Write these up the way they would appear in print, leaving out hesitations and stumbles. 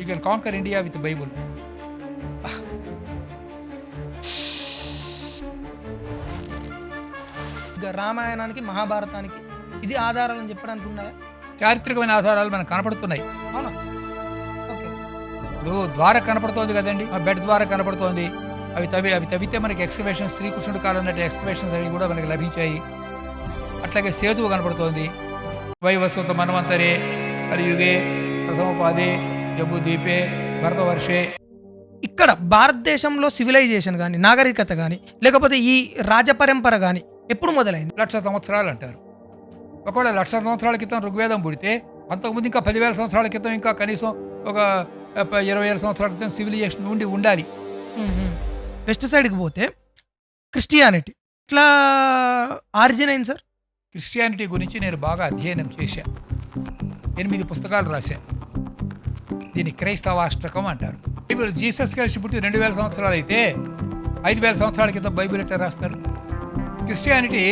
Can conquer India with Bible. రామాయణానికి మహాభారతానికి ఇది ఆధారాలని చెప్పడానికి ఉన్నాయా? చారిత్రకమైన ఆధారాలు మనకు కనపడుతున్నాయి. అవునా? ఓకే. ఇప్పుడు ద్వారం కనపడుతోంది కదండి, ఆ బెడ్ ద్వారం కనపడుతోంది. అవి తవ్వితే మనకి ఎక్స్కవేషన్స్, శ్రీకృష్ణుడు కాలం నాటి ఎక్స్కవేషన్స్ అవి కూడా మనకి లభించాయి. అట్లాగే సేతువు కనపడుతోంది. వైవస్వత మన్వంతరే కలియుగే ప్రథమోపాదే జంబూద్వీపే భరతవర్షే. ఇక్కడ భారతదేశంలో సివిలైజేషన్ కానీ నాగరికత కానీ లేకపోతే ఈ రాజపరంపర కానీ ఎప్పుడు మొదలైంది? 1,00,000 సంవత్సరాలు అంటారు. ఒకవేళ 1,00,000 సంవత్సరాల క్రితం ఋగ్వేదం పుడితే అంతకుముందు ఇంకా 10,000 సంవత్సరాల క్రితం ఇంకా కనీసం ఒక 20,000 సంవత్సరాల క్రితం సివిలైజేషన్ ఉండాలి. వెస్ట్ సైడ్కి పోతే క్రిస్టియానిటీ ఇట్లా ఆరిజిన్ అయింది సార్. క్రిస్టియానిటీ గురించి నేను బాగా అధ్యయనం చేశాను. 8 పుస్తకాలు రాశాను. దీన్ని క్రైస్తవాష్టకం అంటారు. బైబిల్ జీసస్ క్రైస్ట్ పుట్టి 2,000 సంవత్సరాలు అయితే 5,000 సంవత్సరాల క్రితం బైబిల్ ఎట్లా రాస్తారు? క్రిస్టియానిటీ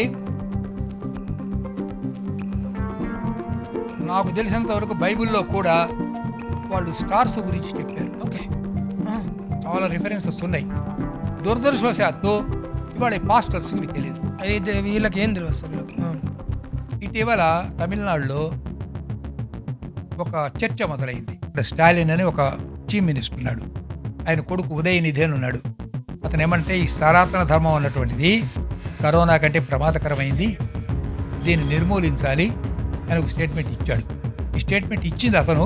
నాకు తెలిసినంత వరకు బైబిల్లో కూడా వాళ్ళు స్టార్స్ గురించి చెప్పారు. ఓకే. చాలా రిఫరెన్సెస్ ఉన్నాయి. దురదృష్టవశాత్తు ఇవాళ పాస్టర్స్ మీకు తెలియదు. అయితే వీళ్ళకి ఏం తెలియదు సార్. ఇటీవల తమిళనాడులో ఒక చర్చ మొదలైంది. స్టాలిన్ అని ఒక చీఫ్ మినిస్టర్ ఉన్నాడు. ఆయన కొడుకు ఉదయనిధి అని ఉన్నాడు. అతను ఏమంటే ఈ సనాతన ధర్మం అన్నటువంటిది కరోనా కంటే ప్రమాదకరమైంది, దీన్ని నిర్మూలించాలి అని ఒక స్టేట్మెంట్ ఇచ్చాడు. ఈ స్టేట్మెంట్ ఇచ్చింది అతను.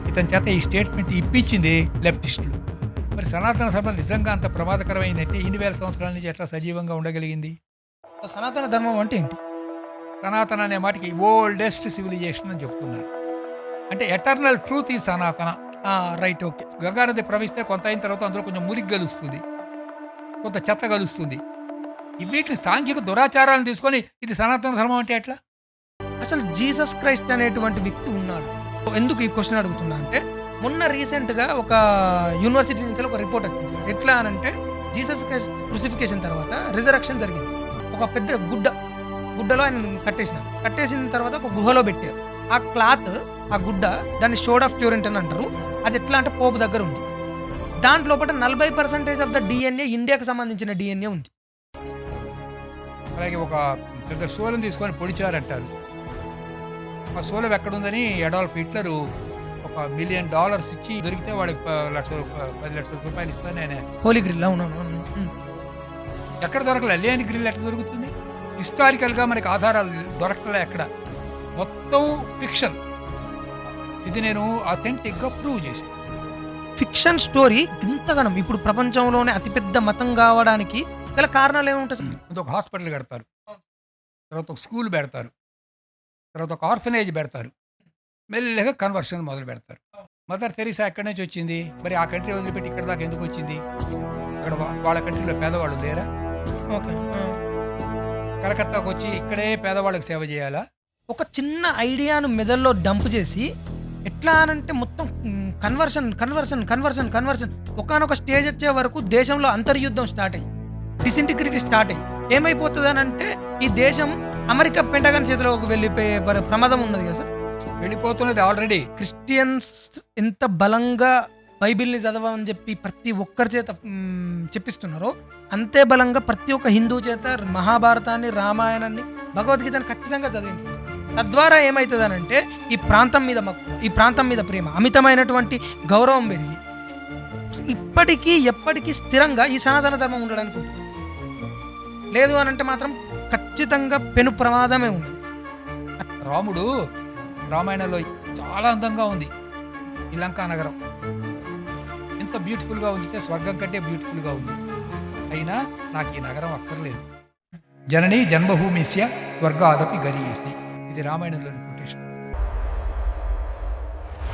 ఇతని చేత ఈ స్టేట్మెంట్ ఇప్పించింది లెఫ్టిస్టులు. మరి సనాతన ధర్మం నిజంగా అంత ప్రమాదకరమైందంటే 8,000 సంవత్సరాల నుంచి ఎట్లా సజీవంగా ఉండగలిగింది? సనాతన ధర్మం అంటే ఏంటి? సనాతన అనే మాటకి ఓల్డెస్ట్ సివిలైజేషన్ అని చెప్తున్నారు. అంటే ఎటర్నల్ ట్రూత్ ఈ సనాతన. రైట్. ఓకే. గంగానది ప్రవహిస్తే కొంత అయిన తర్వాత అందులో కొంచెం మురికి గలుస్తుంది, కొంత చెత్త గలుస్తుంది. వీటిని సాంఘిక దురాచారాలను తీసుకొని ఇది సనాతన ధర్మం అంటే ఎట్లా? అసలు జీసస్ క్రైస్ట్ అనేటువంటి వ్యక్తి ఉన్నాడు. ఎందుకు ఈ క్వశ్చన్ అడుగుతున్నా అంటే మొన్న రీసెంట్గా ఒక యూనివర్సిటీ నుంచి ఒక రిపోర్ట్ వచ్చింది. ఎట్లా అనంటే జీసస్ క్రైస్ట్ క్రూసిఫికేషన్ తర్వాత రిజరక్షన్ జరిగింది. ఒక పెద్ద గుడ్డలో ఆయన కట్టేసిన తర్వాత ఒక గుహలో పెట్టారు. ఆ క్లాత్, ఆ గుడ్డ, దాన్ని షోడ్ ఆఫ్ ట్యూరెంట్ అని అంటారు. అది ఎట్లా అంటే పోపు దగ్గర ఉంది. దాంట్లో 40% ఆఫ్ ద డిఎన్ఏ ఇండియాకి సంబంధించిన డిఎన్ఏ ఉంది. అలాగే ఒక పెద్ద సోలం తీసుకొని పొడిచారంటారు. ఆ సోలం ఎక్కడుందని అడాల్ఫ్ హిట్లర్ $1 మిలియన్ ఇచ్చి దొరికితే వాడికి 10 లక్షల రూపాయలు ఇస్తాను ఆయన. హోలీ గ్రిల్. అవునవును. ఎక్కడ దొరకలే? లేని గ్రిల్ ఎక్కడ దొరుకుతుంది? హిస్టారికల్గా మనకి ఆధారాలు దొరకలే ఎక్కడ. మొత్తం ఫిక్షన్. ఇది నేను అథెంటిక్గా ప్రూవ్ చేశాను. ఫిక్షన్ స్టోరీ ఇంతగానం ఇప్పుడు ప్రపంచంలోనే అతిపెద్ద మతం కావడానికి గల కారణాలు ఏముంటాయి? ఒక హాస్పిటల్ పెడతారు, తర్వాత ఒక స్కూల్ పెడతారు, తర్వాత ఒక ఆర్ఫనేజ్ పెడతారు, మెల్లగా కన్వర్షన్ మొదలు పెడతారు. మదర్ తెరీసా ఎక్కడి నుంచి వచ్చింది? మరి ఆ కంట్రీ వదిలిపెట్టి ఇక్కడ దాకా ఎందుకు వచ్చింది? అక్కడ వాళ్ళ కంట్రీలో పేదవాళ్ళు లేరా? ఓకే. కలకత్తాకు వచ్చి ఇక్కడే పేదవాళ్ళకి సేవ చేయాలా? ఒక చిన్న ఐడియాను మెదడులో డంప్ చేసి ఎట్లా అనంటే మొత్తం కన్వర్షన్ ఒకనొక స్టేజ్ వచ్చే వరకు దేశంలో అంతర్యుద్ధం స్టార్ట్ అయ్యి డిసింటిగ్రిటీ స్టార్ట్ అయ్యి ఏమైపోతుంది అని అంటే ఈ దేశం అమెరికా పెంటగాన్ చేతిలోకి వెళ్ళిపోయే ప్రమాదం ఉన్నది కదా సార్. వెళ్ళిపోతున్నది ఆల్రెడీ. క్రిస్టియన్స్ ఎంత బలంగా బైబిల్ని చదవమని చెప్పి ప్రతి ఒక్కరి చేత చెప్పిస్తున్నారో అంతే బలంగా ప్రతి ఒక్క హిందూ చేత మహాభారతాన్ని, రామాయణాన్ని, భగవద్గీతని ఖచ్చితంగా చదివించారు. తద్వారా ఏమవుతుంది అని అంటే ఈ ప్రాంతం మీద మక్కువ, ఈ ప్రాంతం మీద ప్రేమ, అమితమైనటువంటి గౌరవం పెరిగి ఇప్పటికీ ఎప్పటికీ స్థిరంగా ఈ సనాతన ధర్మం ఉండడానికి ఉంటుంది. లేదు అని అంటే మాత్రం ఖచ్చితంగా పెను ప్రమాదమే ఉంది. రాముడు రామాయణంలో చాలా అందంగా ఉంది ఈ లంకా నగరం. ఎంత బ్యూటిఫుల్గా ఉందితే స్వర్గం కంటే బ్యూటిఫుల్గా ఉంది. అయినా నాకు ఈ నగరం అక్కర్లేదు. జననీ జన్మభూమిస్య స్వర్గాదపి గరీయసి. ఇది రామాయణంలో